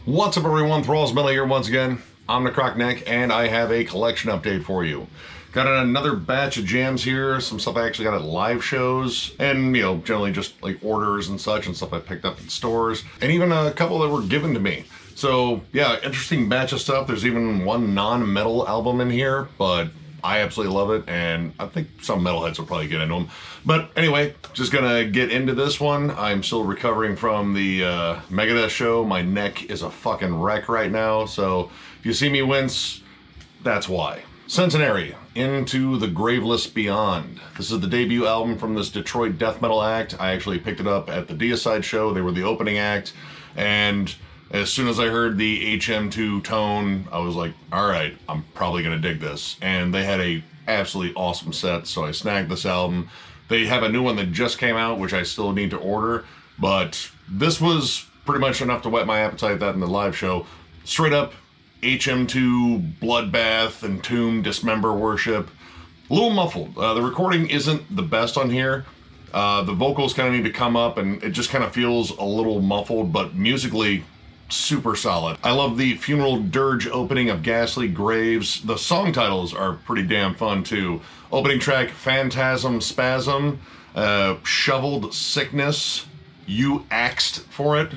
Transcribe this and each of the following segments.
What's up everyone, Thralls here once again. I'm Necrotic, and I have a collection update for you. Got another batch of jams here, some stuff I actually got at live shows, and generally just like orders and such, and stuff I picked up in stores, and even a couple that were given to me. So yeah, interesting batch of stuff. There's even one non-metal album in here, but I absolutely love it, and I think some metalheads will probably get into them. But anyway, just gonna get into this one. I'm still recovering from the Megadeth show. My neck is a fucking wreck right now, so if you see me wince, that's why. Centenary, Into the Graveless Beyond. This is the debut album from this Detroit death metal act. I actually picked it up at the Deicide show. They were the opening act, and as soon as I heard the HM2 tone, I was like, all right, I'm probably gonna dig this. And they had a absolutely awesome set, so I snagged this album. They have a new one that just came out, which I still need to order, but this was pretty much enough to whet my appetite, that in the live show. Straight up HM2 bloodbath, entomb, dismember worship. A little muffled. The recording isn't the best on here. The vocals kind of need to come up, and it just kind of feels a little muffled, but musically, super solid. I love the funeral dirge opening of Ghastly Graves. The song titles are pretty damn fun too. Opening track, Phantasm Spasm, Shoveled Sickness, You Axed for It.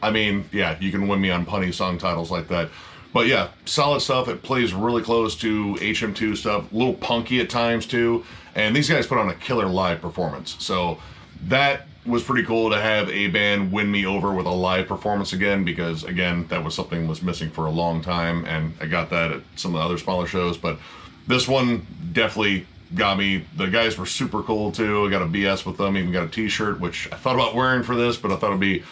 I mean, yeah, you can win me on punny song titles like that. But yeah, solid stuff. It plays really close to HM2 stuff, a little punky at times too. And these guys put on a killer live performance. So that was pretty cool to have a band win me over with a live performance again, because again, that was something was missing for a long time, and I got that at some of the other smaller shows, but this one definitely got me. The guys were super cool too. I got a BS with them, even got a t-shirt, which I thought about wearing for this, but I thought it'd be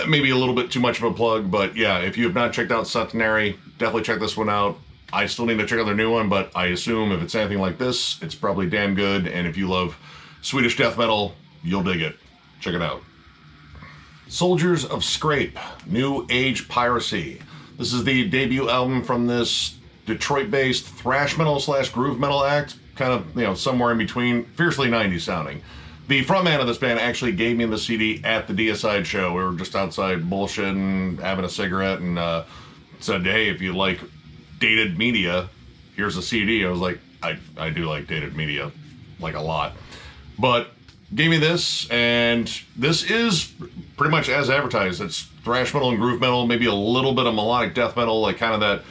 maybe a little bit too much of a plug. But yeah, if you have not checked out Centenary, definitely check this one out. I still need to check out their new one, but I assume if it's anything like this, it's probably damn good, and if you love Swedish death metal, you'll dig it. Check it out. Soldiers of Scrape, New Age Piracy. This is the debut album from this Detroit-based thrash metal / groove metal act, kind of, somewhere in between, fiercely 90s sounding. The frontman of this band actually gave me the CD at the Deicide show. We were just outside bullshitting, having a cigarette, and said, hey, if you like dated media, here's a CD. I was like, I do like dated media, like a lot. But gave me this, and this is pretty much as advertised. It's thrash metal and groove metal, maybe a little bit of melodic death metal, like kind of that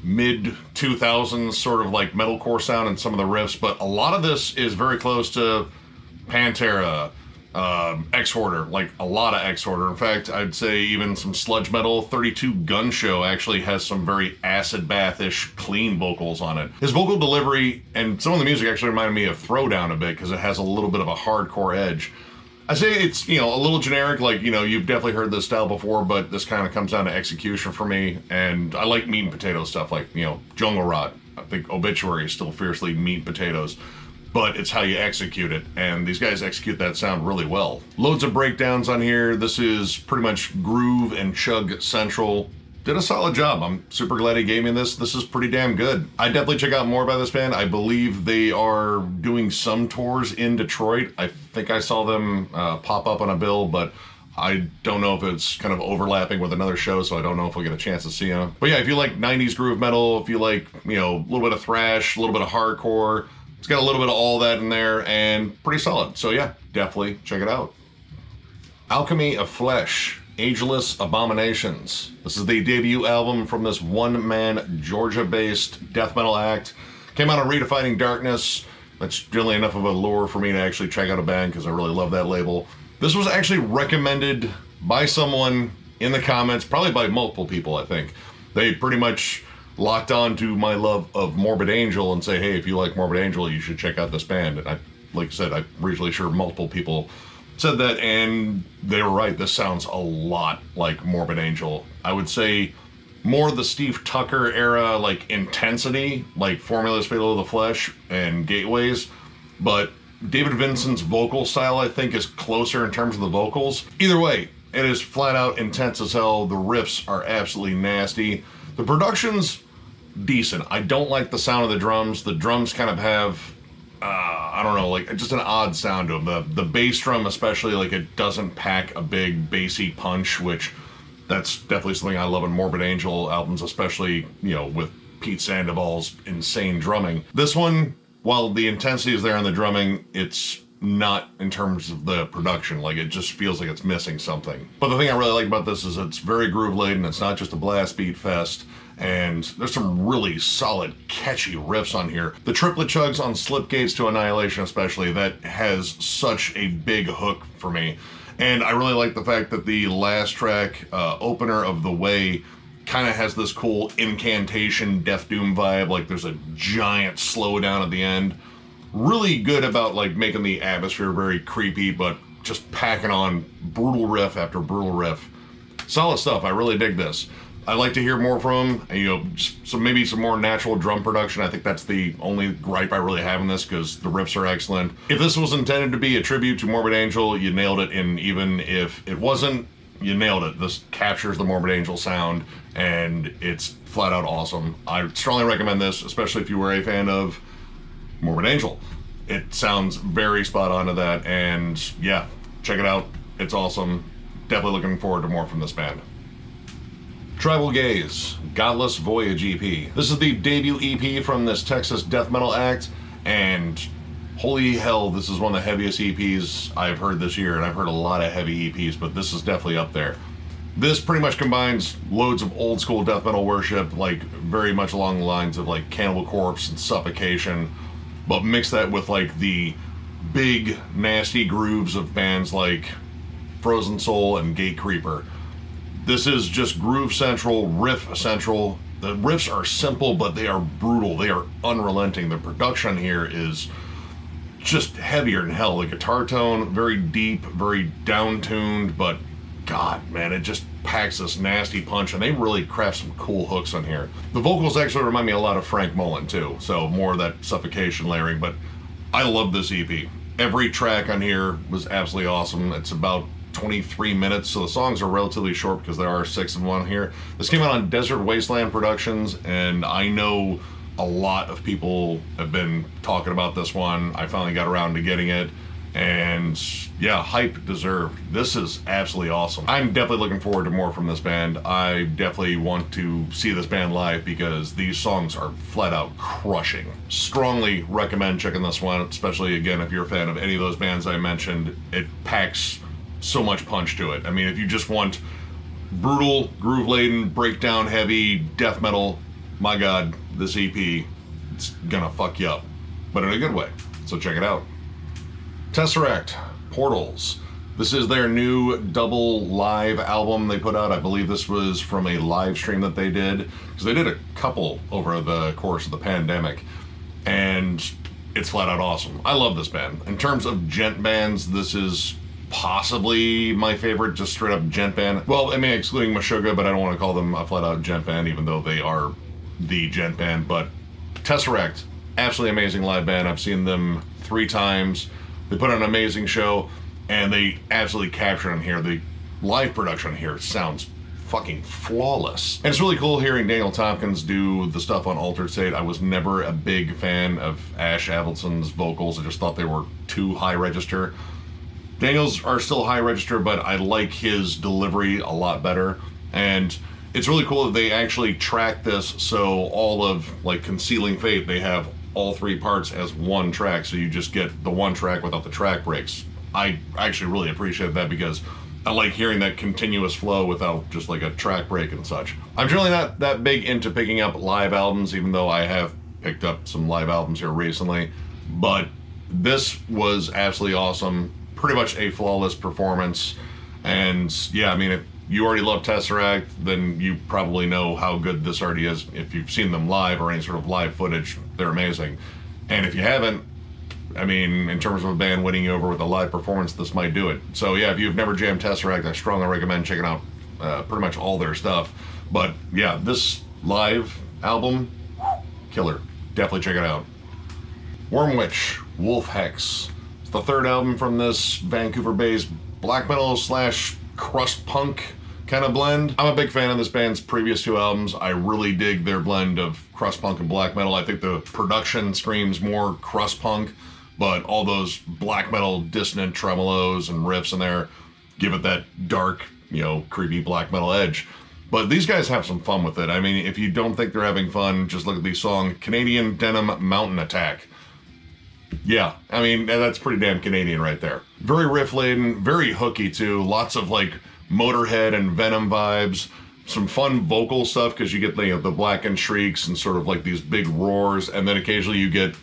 mid-2000s sort of like metalcore sound in some of the riffs, but a lot of this is very close to Pantera, X-Hoarder, like a lot of X-Hoarder. In fact, I'd say even some sludge metal. 32 Gun Show actually has some very acid bath-ish clean vocals on it. His vocal delivery and some of the music actually reminded me of Throwdown a bit, because it has a little bit of a hardcore edge. I say it's, a little generic, like, you've definitely heard this style before, but this kind of comes down to execution for me, and I like meat and potato stuff, like, Jungle Rot. I think Obituary is still fiercely meat and potatoes, but it's how you execute it, and these guys execute that sound really well. Loads of breakdowns on here. This is pretty much groove and chug central. Did a solid job. I'm super glad he gave me this. This is pretty damn good. I definitely check out more about this band. I believe they are doing some tours in Detroit. I think I saw them pop up on a bill, but I don't know if it's kind of overlapping with another show, so I don't know if we'll get a chance to see them. But yeah, if you like 90s groove metal, if you like, a little bit of thrash, a little bit of hardcore, it's got a little bit of all that in there, and pretty solid. So yeah, definitely check it out. Alchemy of Flesh, Ageless Abominations. This is the debut album from this one-man Georgia-based death metal act. Came out on Redefining Darkness. That's generally enough of a lure for me to actually check out a band, because I really love that label. This was actually recommended by someone in the comments, probably by multiple people, I think. They pretty much locked on to my love of Morbid Angel and say, hey, if you like Morbid Angel, you should check out this band. And like I said, I'm reasonably sure multiple people said that, and they were right. This sounds a lot like Morbid Angel. I would say more the Steve Tucker era, like intensity, like Formulas Fatal of the Flesh and Gateways, but David Vincent's vocal style, I think, is closer in terms of the vocals. Either way, it is flat out intense as hell. The riffs are absolutely nasty. The production's decent. I don't like the sound of the drums. The drums kind of have I don't know, like just an odd sound to them. The bass drum especially, like it doesn't pack a big bassy punch, which That's definitely something I love in Morbid Angel albums, especially, you know, with Pete Sandoval's insane drumming. This one, while the intensity is there on the drumming, it's not in terms of the production. Like, it just feels like it's missing something. But the thing I really like about this is it's very groove laden. It's not just a blast beat fest. And there's some really solid, catchy riffs on here. The triplet chugs on Slipgates to Annihilation especially, that has such a big hook for me. And I really like the fact that the last track, Opener of the Way, kind of has this cool incantation, Death Doom vibe. Like, there's a giant slowdown at the end. Really good about, like, making the atmosphere very creepy, but just packing on brutal riff after brutal riff. Solid stuff. I really dig this. I'd like to hear more from him, you know, maybe some more natural drum production. I think that's the only gripe I really have in this, because the riffs are excellent. If this was intended to be a tribute to Morbid Angel, you nailed it, and even if it wasn't, you nailed it. This captures the Morbid Angel sound, and it's flat out awesome. I strongly recommend this, especially if you were a fan of Morbid Angel. It sounds very spot on to that, and yeah, check it out. It's awesome. Definitely looking forward to more from this band. Tribal Gaze, Godless Voyage EP. This is the debut EP from this Texas death metal act, and holy hell, this is one of the heaviest EPs I've heard this year, and I've heard a lot of heavy EPs, but this is definitely up there. This pretty much combines loads of old school death metal worship, like very much along the lines of like Cannibal Corpse and Suffocation, but mix that with like the big nasty grooves of bands like Frozen Soul and Gatecreeper. This is just groove central, riff central. The riffs are simple, but they are brutal. They are unrelenting. The production here is just heavier than hell. The guitar tone, very deep, very down-tuned, but God, man, it just packs this nasty punch, and they really craft some cool hooks on here. The vocals actually remind me a lot of Frank Mullen, too, so more of that Suffocation layering, but I love this EP. Every track on here was absolutely awesome. It's about 23 minutes, so the songs are relatively short because there are 6 of them on here. This came out on Desert Wasteland Productions, and I know a lot of people have been talking about this one. I finally got around to getting it, and yeah, hype deserved. This is absolutely awesome. I'm definitely looking forward to more from this band. I definitely want to see this band live because these songs are flat out crushing. Strongly recommend checking this one, especially again if you're a fan of any of those bands I mentioned. It packs so much punch to it. I mean, if you just want brutal, groove-laden, breakdown heavy death metal, my God, this EP, it's gonna fuck you up, but in a good way. So check it out. Tesseract Portals. This is their new double live album they put out. I believe this was from a live stream that they did, because they did a couple over the course of the pandemic, and it's flat out awesome. I love this band. In terms of gent bands, this is possibly my favorite, just straight up gent band. Well, I mean, excluding Meshuggah, but I don't want to call them a flat out gent band, even though they are the gent band. But Tesseract, absolutely amazing live band. I've seen them 3 times. They put on an amazing show, and they absolutely captured on here. The live production here sounds fucking flawless. And it's really cool hearing Daniel Tompkins do the stuff on Altered State. I was never a big fan of Ash Avelson's vocals. I just thought they were too high register. Daniel's are still high register, but I like his delivery a lot better. And it's really cool that they actually track this, so all of like Concealing Fate, they have all 3 parts as one track, so you just get the one track without the track breaks. I actually really appreciate that because I like hearing that continuous flow without just like a track break and such. I'm generally not that big into picking up live albums, even though I have picked up some live albums here recently, but this was absolutely awesome. Pretty much a flawless performance. And yeah, I mean, if you already love Tesseract, then you probably know how good this already is. If you've seen them live or any sort of live footage, they're amazing. And if you haven't, I mean, in terms of a band winning you over with a live performance, this might do it. So yeah, if you've never jammed Tesseract, I strongly recommend checking out pretty much all their stuff. But yeah, this live album, killer. Definitely check it out. Wormwitch Wolf Hex. It's the 3rd album from this Vancouver-based black metal / crust punk kind of blend. I'm a big fan of this band's previous 2 albums. I really dig their blend of crust punk and black metal. I think the production screams more crust punk, but all those black metal dissonant tremolos and riffs in there give it that dark, you know, creepy black metal edge. But these guys have some fun with it. I mean, if you don't think they're having fun, just look at the song Canadian Denim Mountain Attack. Yeah, I mean, that's pretty damn Canadian right there. Very riff-laden, very hooky too. Lots of like Motorhead and Venom vibes. Some fun vocal stuff because you get the blackened shrieks and sort of like these big roars, and then occasionally you get,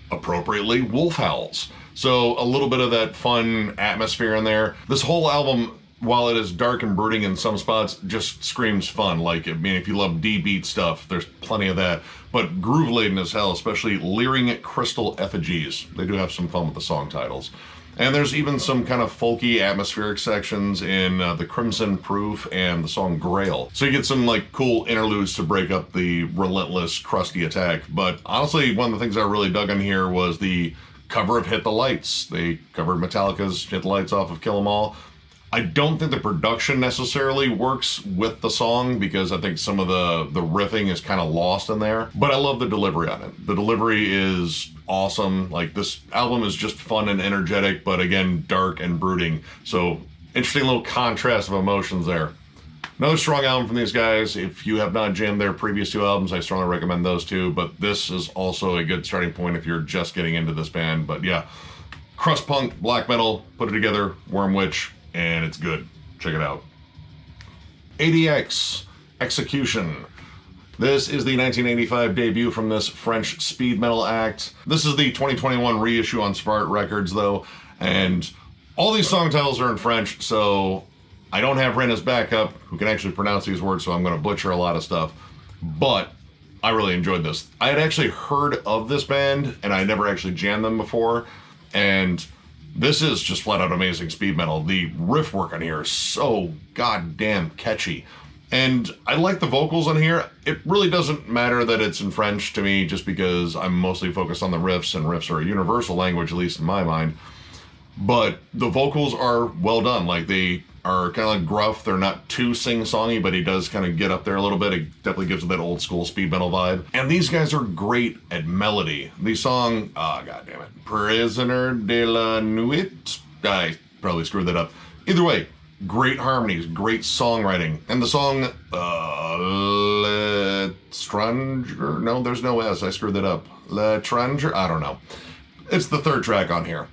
appropriately, wolf howls. So a little bit of that fun atmosphere in there. This whole album, while it is dark and brooding in some spots, just screams fun. Like, I mean, if you love D-beat stuff, there's plenty of that. But groove-laden as hell, especially Leering Crystal Effigies. They do have some fun with the song titles. And there's even some kind of folky atmospheric sections in the Crimson Proof and the song Grail. So you get some like cool interludes to break up the relentless, crusty attack. But honestly, one of the things I really dug on here was the cover of Hit the Lights. They covered Metallica's Hit the Lights off of Kill 'Em All. I don't think the production necessarily works with the song because I think some of the riffing is kind of lost in there, but I love the delivery on it. The delivery is awesome. Like, this album is just fun and energetic, but again, dark and brooding. So interesting little contrast of emotions there. Another strong album from these guys. If you have not jammed their previous two albums, I strongly recommend those two, but this is also a good starting point if you're just getting into this band. But yeah, crust punk, black metal, put it together, Wormwitch, and it's good. Check it out. ADX Execution. This is the 1985 debut from this French speed metal act. This is the 2021 reissue on Svart Records, though, and all these song titles are in French, so I don't have Ren as backup, who can actually pronounce these words, so I'm going to butcher a lot of stuff, but I really enjoyed this. I had actually heard of this band, and I never actually jammed them before, and this is just flat out amazing speed metal. The riff work on here is so goddamn catchy. And I like the vocals on here. It really doesn't matter that it's in French to me just because I'm mostly focused on the riffs, and riffs are a universal language, at least in my mind. But the vocals are well done. Like, they are kind of like gruff. They're not too sing-songy, but he does kind of get up there a little bit. It definitely gives it that old school speed metal vibe. And these guys are great at melody. The song, god damn it, Prisoner de la Nuit? I probably screwed that up. Either way, great harmonies, great songwriting. And the song, L'Etranger? No, there's no S. I screwed that up. L'Etranger? I don't know. It's the third track on here.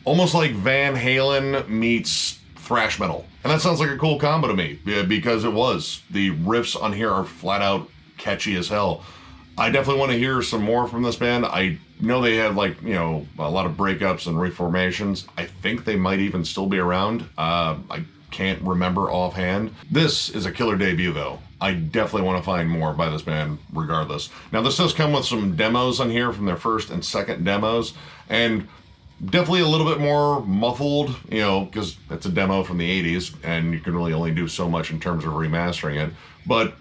Almost like Van Halen meets thrash metal. And that sounds like a cool combo to me, because it was. The riffs on here are flat out catchy as hell. I definitely want to hear some more from this band. I know they had, like, you know, a lot of breakups and reformations. I think they might even still be around. I can't remember offhand. This is a killer debut, though. I definitely want to find more by this band regardless. Now, this does come with some demos on here from their first and second demos, and definitely a little bit more muffled, you know, because it's a demo from the 80s, and you can really only do so much in terms of remastering it. But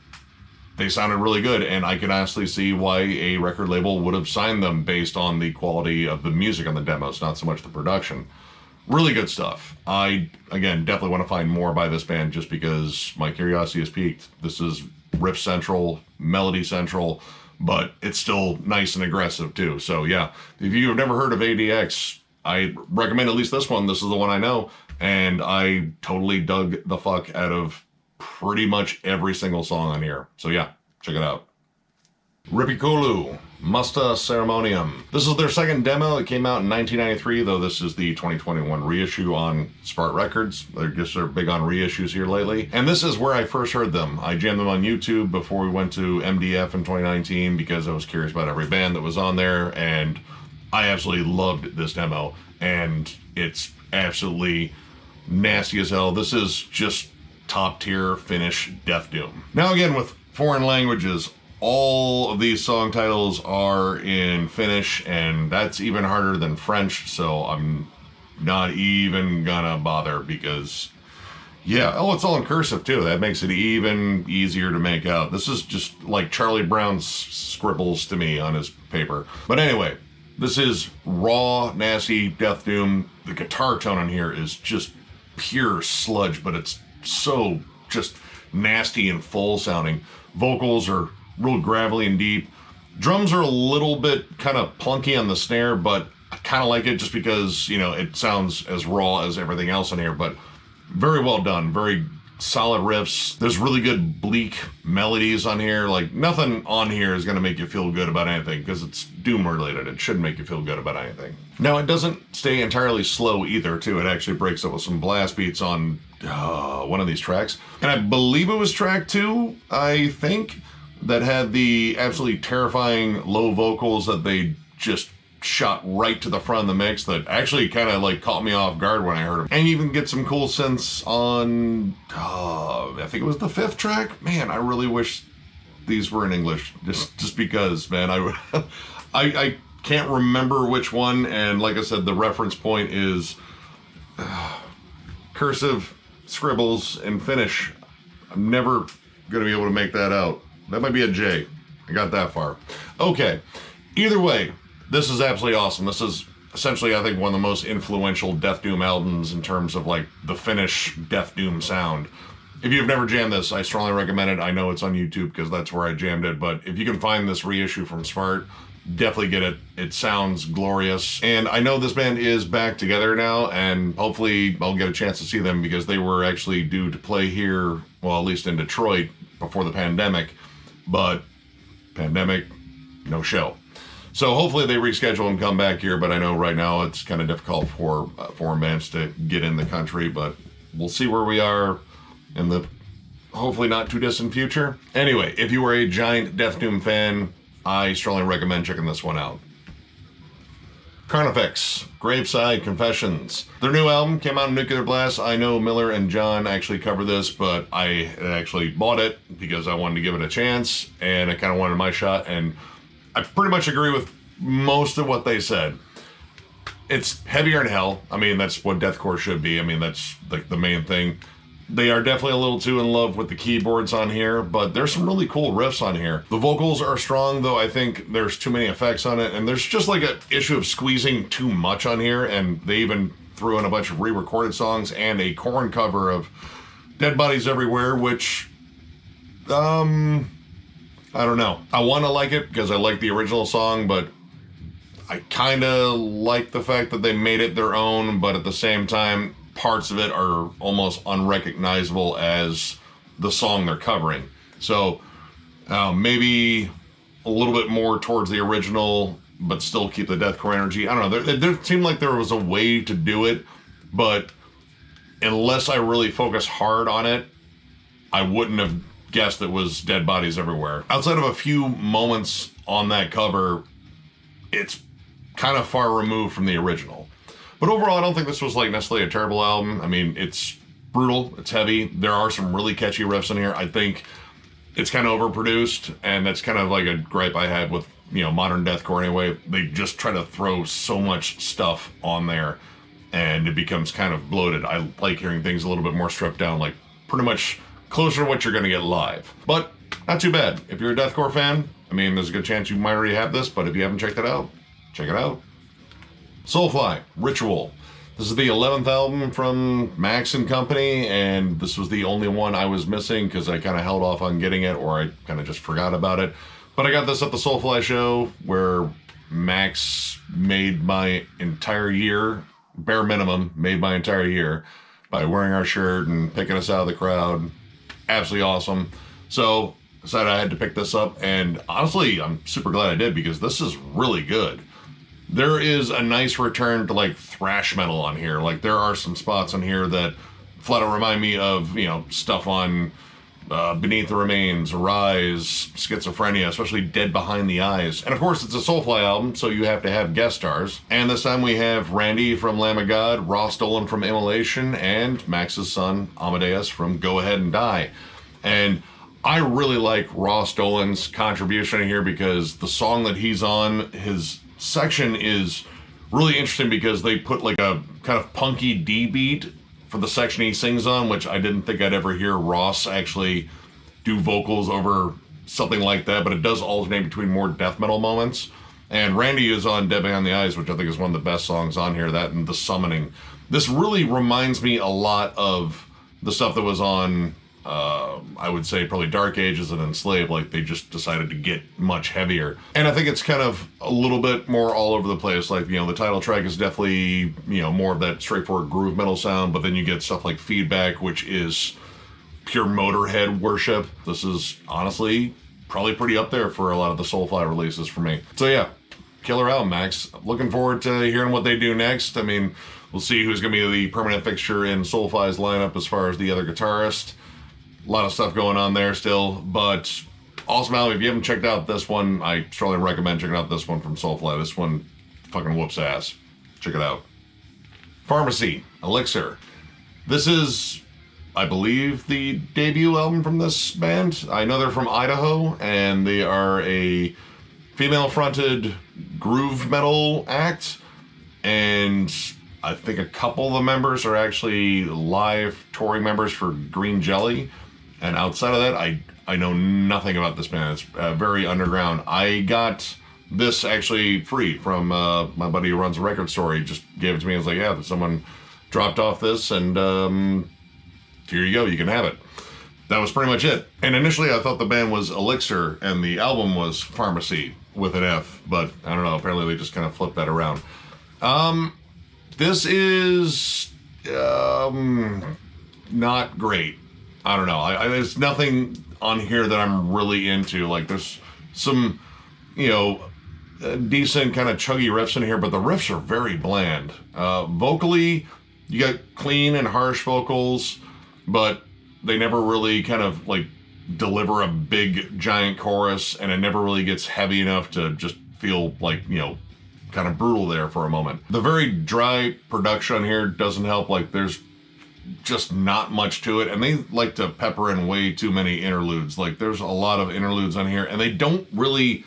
they sounded really good, and I can honestly see why a record label would have signed them based on the quality of the music on the demos, not so much the production. Really good stuff. I, again, definitely want to find more by this band just because my curiosity is piqued. This is riff central, melody central, but it's still nice and aggressive too. So yeah, if you've never heard of ADX, I recommend at least this one. This is the one I know, and I totally dug the fuck out of pretty much every single song on here. So yeah, check it out. Rippikoulu, Musta Seremonia. This is their second demo. It came out in 1993, though this is the 2021 reissue on Svart Records. I guess they're big on reissues here lately. And this is where I first heard them. I jammed them on YouTube before we went to MDF in 2019 because I was curious about every band that was on there, and I absolutely loved this demo, and it's absolutely nasty as hell. This is just top tier Finnish death doom. Now again, with foreign languages, all of these song titles are in Finnish, and that's even harder than French, so I'm not even gonna bother because, yeah, oh, it's all in cursive too. That makes it even easier to make out. This is just like Charlie Brown's scribbles to me on his paper. But anyway, this is raw, nasty death doom. The guitar tone on here is just pure sludge, but it's so just nasty and full sounding. Vocals are real gravelly and deep. Drums are a little bit kind of plunky on the snare, but I kind of like it just because, you know, it sounds as raw as everything else on here. But very well done, very solid riffs. There's really good bleak melodies on here. Like, nothing on here is going to make you feel good about anything because it's Doom related. It shouldn't make you feel good about anything. Now, it doesn't stay entirely slow either, too. It actually breaks up with some blast beats on one of these tracks. And I believe it was track 2, I think, that had the absolutely terrifying low vocals that they just shot right to the front of the mix that actually kind of like caught me off guard when I heard them. And you even get some cool synths on, I think it was the 5th track. Man, I really wish these were in English, just because, man, I can't remember which one. And like I said, the reference point is cursive scribbles in Finnish. I'm never going to be able to make that out. That might be a J. I got that far. Okay. Either way, this is absolutely awesome. This is essentially, I think, one of the most influential Death Doom albums in terms of like the Finnish Death Doom sound. If you've never jammed this, I strongly recommend it. I know it's on YouTube because that's where I jammed it, but if you can find this reissue from Smart, definitely get it. It sounds glorious. And I know this band is back together now, and hopefully I'll get a chance to see them because they were actually due to play here, well, at least in Detroit before the pandemic, but pandemic, no show. So hopefully they reschedule and come back here, but I know right now it's kind of difficult for foreign bands to get in the country, but we'll see where we are in the hopefully not too distant future. Anyway, if you are a giant Death Doom fan, I strongly recommend checking this one out. Carnifex, Graveside Confessions. Their new album came out in Nuclear Blast. I know Miller and John actually cover this, but I actually bought it because I wanted to give it a chance, and I kind of wanted my shot, and I pretty much agree with most of what they said. It's heavier than hell. I mean, that's what deathcore should be. I mean, that's like the main thing. They are definitely a little too in love with the keyboards on here, but there's some really cool riffs on here. The vocals are strong, though I think there's too many effects on it, and there's just like an issue of squeezing too much on here, and they even threw in a bunch of re-recorded songs and a Korn cover of Dead Bodies Everywhere, which, I don't know. I want to like it because I like the original song, but I kind of like the fact that they made it their own, but at the same time, parts of it are almost unrecognizable as the song they're covering. So maybe a little bit more towards the original, but still keep the deathcore energy. I don't know. There seemed like there was a way to do it, but unless I really focus hard on it, I wouldn't have guessed it was Dead Bodies Everywhere. Outside of a few moments on that cover, it's kind of far removed from the original. But overall, I don't think this was like necessarily a terrible album. I mean, it's brutal, it's heavy. There are some really catchy riffs in here. I think it's kind of overproduced, and that's kind of like a gripe I had with, you know, modern deathcore anyway. They just try to throw so much stuff on there, and it becomes kind of bloated. I like hearing things a little bit more stripped down, like pretty much closer to what you're going to get live. But not too bad. If you're a deathcore fan, I mean, there's a good chance you might already have this, but if you haven't checked it out, check it out. Soulfly Ritual. This is the 11th album from Max and Company, and this was the only one I was missing because I kind of held off on getting it, or I kind of just forgot about it. But I got this at the Soulfly show where Max made my entire year, bare minimum, made my entire year by wearing our shirt and picking us out of the crowd. Absolutely awesome. So I decided I had to pick this up, and honestly, I'm super glad I did because this is really good. There is a nice return to like thrash metal on here. Like there are some spots on here that flat out remind me of, you know, stuff on Beneath the Remains, Rise, Schizophrenia, especially Dead Behind the Eyes. And of course it's a Soulfly album, so you have to have guest stars. And this time we have Randy from Lamb of God, Ross Dolan from Immolation, and Max's son Amadeus from Go Ahead and Die. And I really like Ross Dolan's contribution here because the song that he's on, his section is really interesting because they put like a kind of punky D beat for the section he sings on, which I didn't think I'd ever hear Ross actually do vocals over something like that, but it does alternate between more death metal moments. And Randy is on Dead Behind the Eyes, which I think is one of the best songs on here, that and The Summoning. This really reminds me a lot of the stuff that was on I would say probably Dark Ages and Enslaved, like they just decided to get much heavier. And I think it's kind of a little bit more all over the place. Like, the title track is definitely, more of that straightforward groove metal sound, but then you get stuff like Feedback, which is pure Motorhead worship. This is honestly probably pretty up there for a lot of the Soulfly releases for me. So yeah, killer album, Max. Looking forward to hearing what they do next. I mean, we'll see who's going to be the permanent fixture in Soulfly's lineup as far as the other guitarist. A lot of stuff going on there still, but awesome album. If you haven't checked out this one, I strongly recommend checking out this one from Soulfly. This one fucking whoops ass. Check it out. Farmacy Elixir. This is, I believe, the debut album from this band. I know they're from Idaho, and they are a female-fronted groove metal act, and I think a couple of the members are actually live touring members for Green Jelly. And outside of that, I know nothing about this band. It's very underground. I got this actually free from my buddy who runs a record store. He just gave it to me. I was like, yeah, someone dropped off this, and here you go, you can have it. That was pretty much it. And initially I thought the band was Elixir and the album was Farmacy with an F, but I don't know, apparently they just kind of flipped that around. This is not great. I don't know. There's nothing on here that I'm really into. Like, there's some, decent kind of chuggy riffs in here, but the riffs are very bland. Vocally, you got clean and harsh vocals, but they never really kind of like deliver a big giant chorus, and it never really gets heavy enough to just feel like, kind of brutal there for a moment. The very dry production here doesn't help. Like, there's just not much to it, and they like to pepper in way too many interludes. Like, there's a lot of interludes on here, and they don't really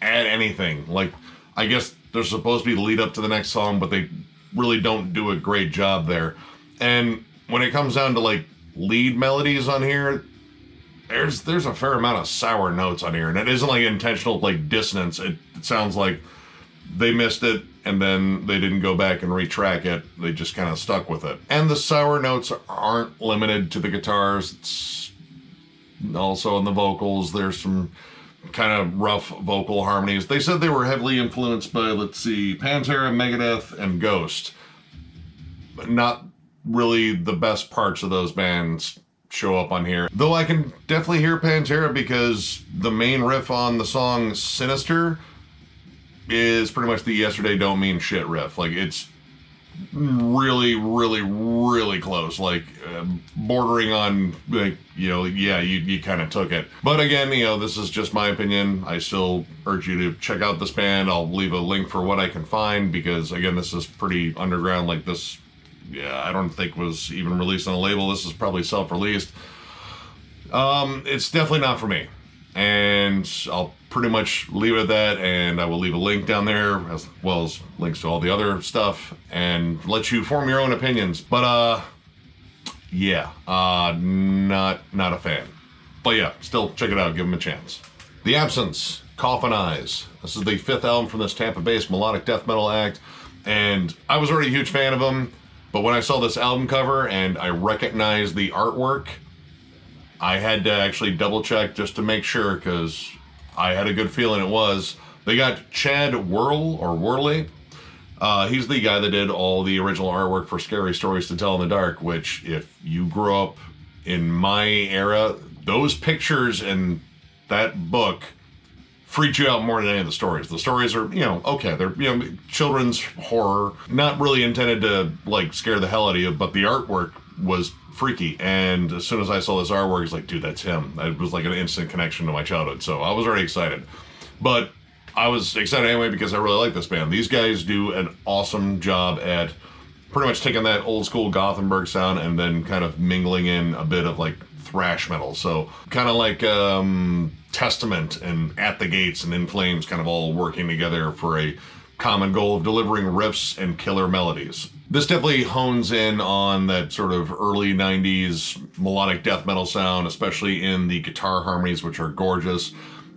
add anything. Like, I guess they're supposed to be the lead up to the next song, but they really don't do a great job there. And when it comes down to like lead melodies on here, there's a fair amount of sour notes on here, and it isn't like intentional like dissonance. It sounds like they missed it, and then they didn't go back and retrack it. They just kind of stuck with it. And the sour notes aren't limited to the guitars. It's also in the vocals. There's some kind of rough vocal harmonies. They said they were heavily influenced by, let's see, Pantera, Megadeth, and Ghost. But not really the best parts of those bands show up on here. Though I can definitely hear Pantera, because the main riff on the song Sinister is pretty much the Yesterday Don't Mean Shit riff. Like, it's really, really, really close. Like, bordering on, like, yeah, you kind of took it. But again, this is just my opinion. I still urge you to check out this band. I'll leave a link for what I can find, because again, this is pretty underground. Like, this, yeah, I don't think was even released on a label. This is probably self-released. It's definitely not for me. And I'll pretty much leave it at that, and I will leave a link down there as well as links to all the other stuff and let you form your own opinions. But yeah, not a fan. But yeah, still check it out, give them a chance. The Absence Coffinized. This is the 5th album from this Tampa-based melodic death metal act, and I was already a huge fan of them, but when I saw this album cover and I recognized the artwork, I had to actually double check just to make sure, because I had a good feeling it was. They got Chad Worley. He's the guy that did all the original artwork for Scary Stories to Tell in the Dark, which, if you grew up in my era, those pictures in that book freaked you out more than any of the stories. The stories are, okay, they're, children's horror, not really intended to, like, scare the hell out of you, but the artwork was freaky. And as soon as I saw this artwork, it's like, dude, that's him. It was like an instant connection to my childhood. So I was already excited. But I was excited anyway, because I really like this band. These guys do an awesome job at pretty much taking that old school Gothenburg sound and then kind of mingling in a bit of like thrash metal. So kind of like Testament and At the Gates and In Flames kind of all working together for a common goal of delivering riffs and killer melodies. This definitely hones in on that sort of early 90s melodic death metal sound, especially in the guitar harmonies, which are gorgeous.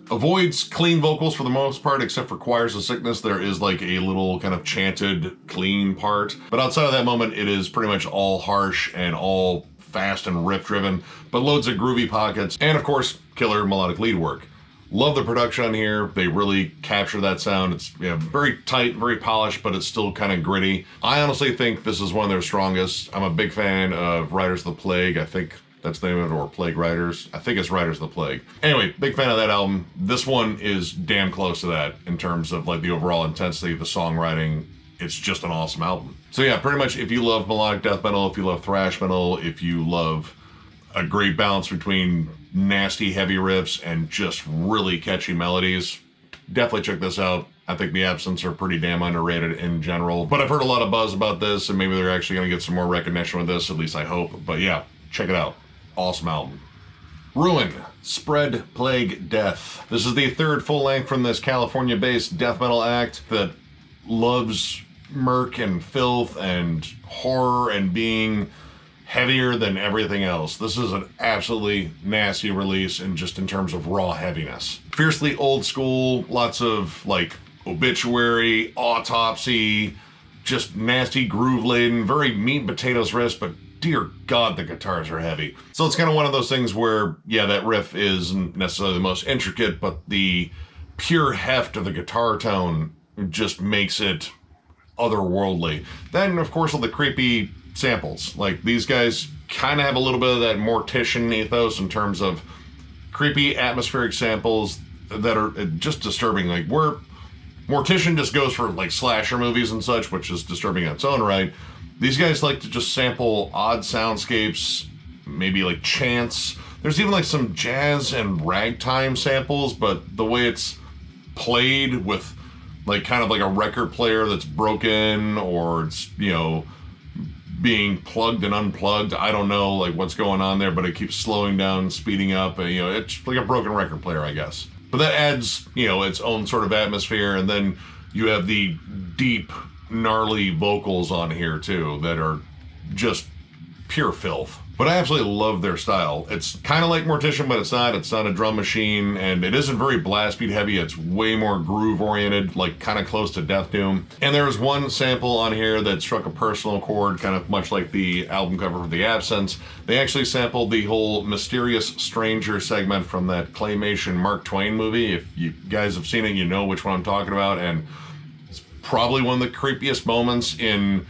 Avoids clean vocals for the most part, except for Choirs of Sickness. There is like a little kind of chanted clean part. But outside of that moment, it is pretty much all harsh and all fast and riff-driven, but loads of groovy pockets, and of course, killer melodic lead work. Love the production on here. They really capture that sound. It's very tight, very polished, but it's still kind of gritty. I honestly think this is one of their strongest. I'm a big fan of Riders of the Plague. I think that's the name of it, or Plague Riders. I think it's Riders of the Plague. Anyway, big fan of that album. This one is damn close to that in terms of like the overall intensity of the songwriting. It's just an awesome album. So yeah, pretty much if you love melodic death metal, if you love thrash metal, if you love a great balance between nasty heavy riffs and just really catchy melodies, definitely check this out. I think the Absence are pretty damn underrated in general, but I've heard a lot of buzz about this, and maybe they're actually going to get some more recognition with this, at least I hope. But yeah, check it out. Awesome album. Ruin, Spread, Plague, Death. This is the third full length from this California-based death metal act that loves murk and filth and horror and being heavier than everything else. This is an absolutely nasty release, and just in terms of raw heaviness. Fiercely old school, lots of like Obituary, Autopsy, just nasty groove laden, very meat and potatoes riffs, but dear God, the guitars are heavy. So it's kind of one of those things where, yeah, that riff isn't necessarily the most intricate, but the pure heft of the guitar tone just makes it otherworldly. Then, of course, all the creepy samples. Like, these guys kind of have a little bit of that Mortician ethos in terms of creepy atmospheric samples that are just disturbing. Like, where Mortician just goes for like slasher movies and such, which is disturbing in its own right. These guys like to just sample odd soundscapes, maybe like chants. There's even like some jazz and ragtime samples, but the way it's played with like kind of like a record player that's broken, or it's, you know, being plugged and unplugged. I don't know like what's going on there, but it keeps slowing down, speeding up, and, you know, it's like a broken record player, I guess. But that adds, you know, its own sort of atmosphere, and then you have the deep, gnarly vocals on here too that are just pure filth. But I absolutely love their style. It's kind of like Mortician, but it's not. It's not a drum machine, and it isn't very blast beat heavy. It's way more groove oriented, like kind of close to Death Doom. And there's one sample on here that struck a personal chord, kind of much like the album cover for The Absence. They actually sampled the whole Mysterious Stranger segment from that claymation Mark Twain movie. If you guys have seen it, you know which one I'm talking about, and it's probably one of the creepiest moments in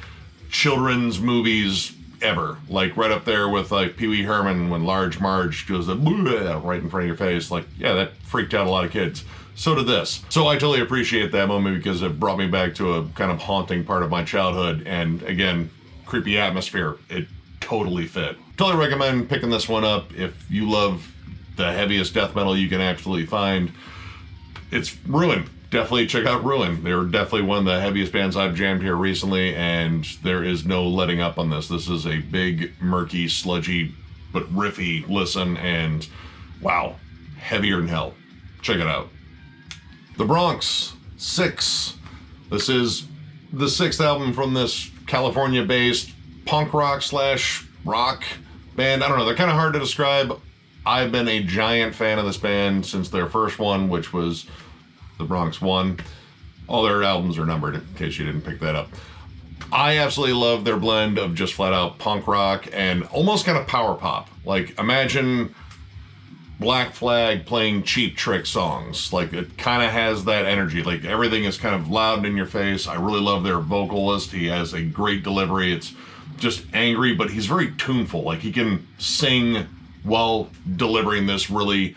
children's movies ever. Like right up there with like Pee Wee Herman when Large Marge goes right in front of your face. Like, yeah, that freaked out a lot of kids. So did this. So I totally appreciate that moment because it brought me back to a kind of haunting part of my childhood. And again, creepy atmosphere. It totally fit. Totally recommend picking this one up if you love the heaviest death metal you can absolutely find. It's Ruin. Definitely check out Ruin. They're definitely one of the heaviest bands I've jammed here recently, and there is no letting up on this. This is a big, murky, sludgy, but riffy listen, and wow, heavier than hell. Check it out. The Bronx VI. This is the sixth album from this California-based punk rock / rock band. I don't know, they're kind of hard to describe. I've been a giant fan of this band since their first one, which was The Bronx I. All their albums are numbered, in case you didn't pick that up. I absolutely love their blend of just flat out punk rock and almost kind of power pop. Like, imagine Black Flag playing Cheap Trick songs. Like, it kind of has that energy. Like, everything is kind of loud and in your face. I really love their vocalist. He has a great delivery. It's just angry, but he's very tuneful. Like, he can sing while delivering this really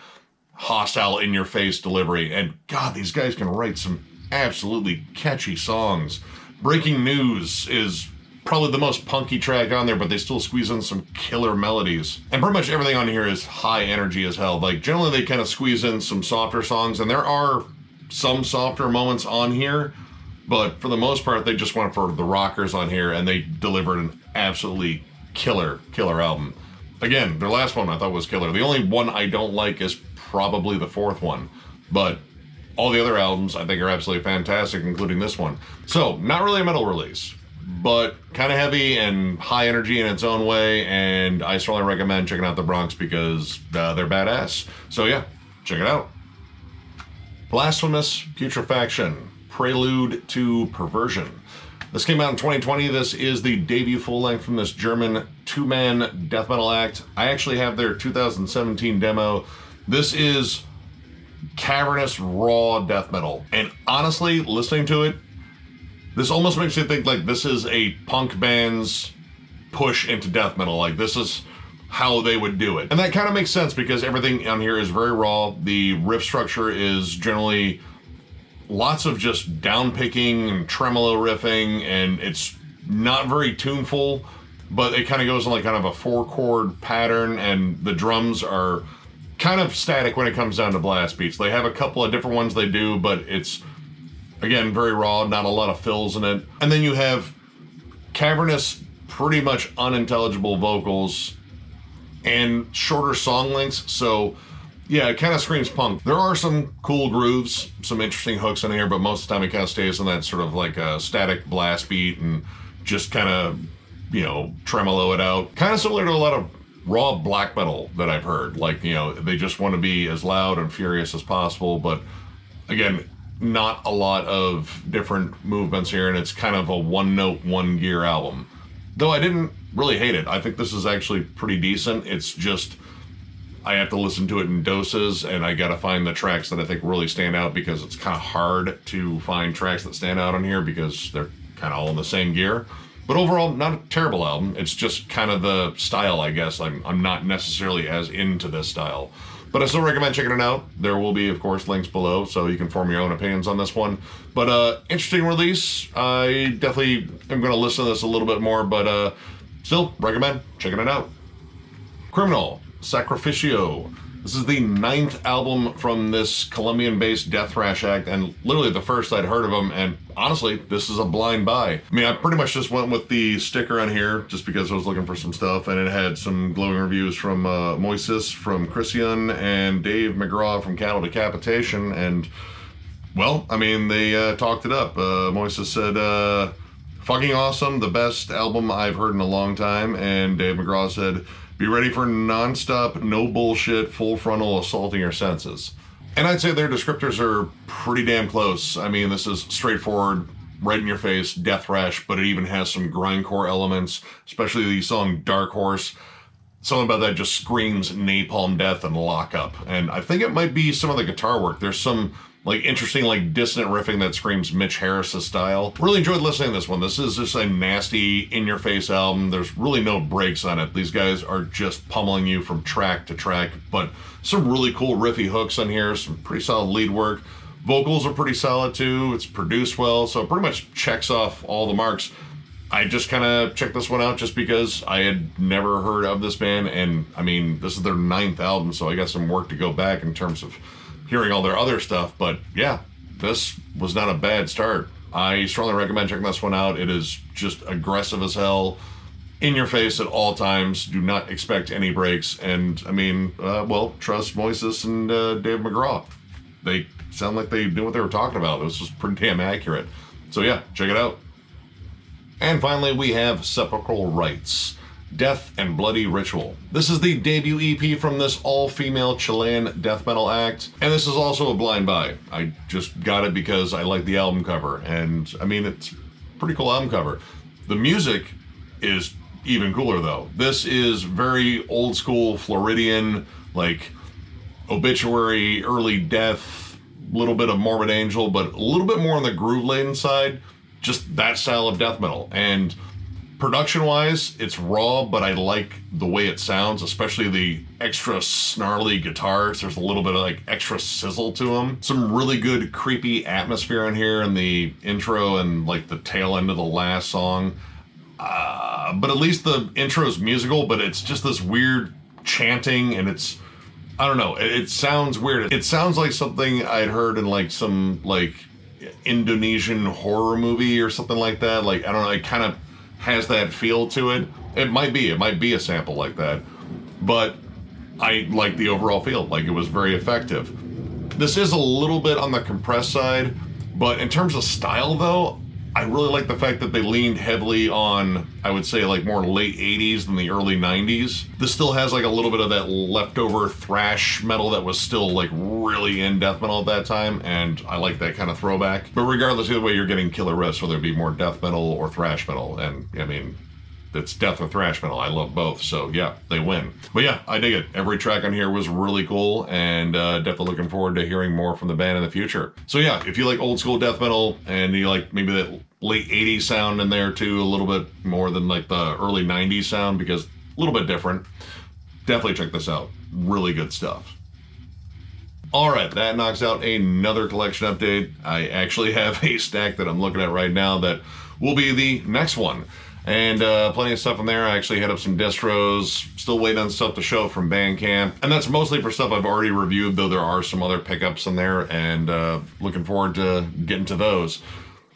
hostile, in-your-face delivery. And God, these guys can write some absolutely catchy songs. Breaking News is probably the most punky track on there, but they still squeeze in some killer melodies. And pretty much everything on here is high energy as hell. Like, generally they kind of squeeze in some softer songs, and there are some softer moments on here, but for the most part, they just went for the rockers on here, and they delivered an absolutely killer album. Again, their last one I thought was killer. The only one I don't like is probably the fourth one, but all the other albums I think are absolutely fantastic, including this one. So, not really a metal release, but kind of heavy and high energy in its own way, and I strongly recommend checking out the Bronx because they're badass. So yeah, check it out. Blasphemous, Putrefaction, Prelude to Perversion. This came out in 2020. This is the debut full length from this German two-man death metal act. I actually have their 2017 demo. This is cavernous, raw death metal. And honestly, listening to it, this almost makes me think like this is a punk band's push into death metal. Like this is how they would do it. And that kind of makes sense because everything on here is very raw. The riff structure is generally lots of just down picking and tremolo riffing, and it's not very tuneful, but it kind of goes in like kind of a 4-chord pattern, and the drums are kind of static when it comes down to blast beats. They have a couple of different ones they do, but it's, again, very raw, not a lot of fills in it. And then you have cavernous, pretty much unintelligible vocals and shorter song lengths, so yeah, it kind of screams punk. There are some cool grooves, some interesting hooks in here, but most of the time it kind of stays in that sort of like a static blast beat and just kind of, you know, tremolo it out. Kind of similar to a lot of raw black metal that I've heard. Like, you know, they just want to be as loud and furious as possible, but again, not a lot of different movements here, and it's kind of a one-note, one-gear album. Though I didn't really hate it. I think this is actually pretty decent. It's just I have to listen to it in doses, and I gotta find the tracks that I think really stand out, because it's kind of hard to find tracks that stand out on here because they're kind of all in the same gear. But overall, not a terrible album. It's just kind of the style, I guess. I'm not necessarily as into this style. But I still recommend checking it out. There will be, of course, links below, so you can form your own opinions on this one. But interesting release. I definitely am going to listen to this a little bit more, but still recommend checking it out. Criminal. Sacrificio. This is the 9th album from this Colombian-based death thrash act, and literally the first I'd heard of them, and honestly, this is a blind buy. I mean, I pretty much just went with the sticker on here just because I was looking for some stuff, and it had some glowing reviews from Moises from Christian and Dave McGraw from Cattle Decapitation, and, well, I mean, they talked it up. Moises said, fucking awesome, the best album I've heard in a long time, and Dave McGraw said, be ready for non-stop, no bullshit, full frontal assaulting your senses. And I'd say their descriptors are pretty damn close. I mean, this is straightforward, right in your face, death thrash, but it even has some grindcore elements, especially the song Dark Horse. Something about that just screams napalm death and lock up. And I think it might be some of the guitar work. There's some like interesting, like dissonant riffing that screams Mitch Harris' style. Really enjoyed listening to this one. This is just a nasty, in-your-face album. There's really no breaks on it. These guys are just pummeling you from track to track, but some really cool riffy hooks on here, some pretty solid lead work. Vocals are pretty solid too. It's produced well, so it pretty much checks off all the marks. I just kind of checked this one out just because I had never heard of this band, and I mean, this is their 9th album, so I got some work to go back in terms of hearing all their other stuff, but yeah, this was not a bad start. I strongly recommend checking this one out. It is just aggressive as hell, in your face at all times. Do not expect any breaks, and I mean, well, trust Moises and Dave McGraw. They sound like they knew what they were talking about. This was pretty damn accurate. So yeah, check it out. And finally, we have Sepulchral Rites. Death and Bloody Ritual. This is the debut EP from this all-female Chilean death metal act, and this is also a blind buy. I just got it because I like the album cover, and I mean, it's a pretty cool album cover. The music is even cooler though. This is very old school Floridian, like Obituary, early Death, a little bit of Morbid Angel, but a little bit more on the groove-laden side, just that style of death metal. And production-wise, it's raw, but I like the way it sounds, especially the extra snarly guitars. There's a little bit of like extra sizzle to them. Some really good creepy atmosphere in here in the intro and like the tail end of the last song. But at least the intro is musical, but it's just this weird chanting, and it's, I don't know, it sounds weird. It sounds like something I'd heard in like some like Indonesian horror movie or something like that. Like, I don't know, it kind of has that feel to it. It might be a sample like that, but I like the overall feel. Like, it was very effective. This is a little bit on the compressed side, but in terms of style though, I really like the fact that they leaned heavily on, I would say, like more late 80s than the early 90s. This still has like a little bit of that leftover thrash metal that was still like really in death metal at that time, and I like that kind of throwback. But regardless, either way, you're getting killer riffs, whether it be more death metal or thrash metal, and I mean, it's death or thrash metal. I love both, so yeah, they win. But yeah, I dig it. Every track on here was really cool, and definitely looking forward to hearing more from the band in the future. So yeah, if you like old school death metal, and you like maybe that late 80s sound in there too, a little bit more than like the early 90s sound, because a little bit different, definitely check this out. Really good stuff. Alright, that knocks out another collection update. I actually have a stack that I'm looking at right now that will be the next one. And plenty of stuff in there. I actually hit up some distros, still waiting on stuff to show from Bandcamp. And that's mostly for stuff I've already reviewed, though there are some other pickups in there, and looking forward to getting to those.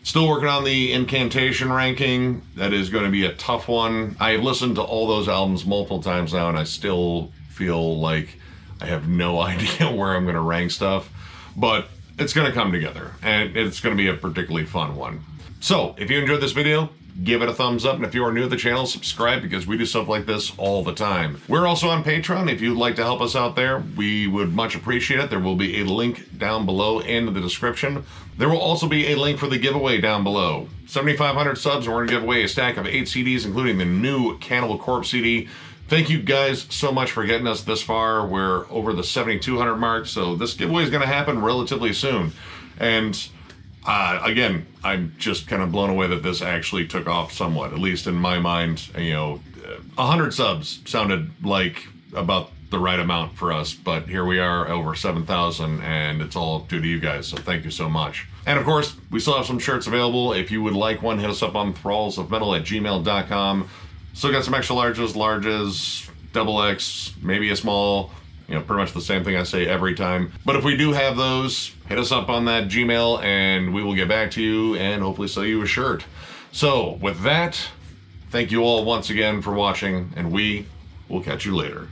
Still working on the Incantation ranking. That is going to be a tough one. I have listened to all those albums multiple times now, and I still feel like I have no idea where I'm going to rank stuff. But it's going to come together, and it's going to be a particularly fun one. So, if you enjoyed this video, give it a thumbs up, and if you are new to the channel, subscribe, because we do stuff like this all the time. We're also on Patreon. If you'd like to help us out there, we would much appreciate it. There will be a link down below in the description. There will also be a link for the giveaway down below. 7,500 subs, and we're going to give away a stack of 8 CDs, including the new Cannibal Corpse CD. Thank you guys so much for getting us this far. We're over the 7,200 mark, so this giveaway is going to happen relatively soon. And again, I'm just kind of blown away that this actually took off somewhat, at least in my mind. You know, 100 subs sounded like about the right amount for us, but here we are over 7,000, and it's all due to you guys, so thank you so much. And of course, we still have some shirts available. If you would like one, hit us up on thrallsofmetal@gmail.com. Still got some extra larges, double X, maybe a small. You know, pretty much the same thing I say every time. But if we do have those, hit us up on that Gmail, and we will get back to you and hopefully sell you a shirt. So, with that, thank you all once again for watching, and we will catch you later.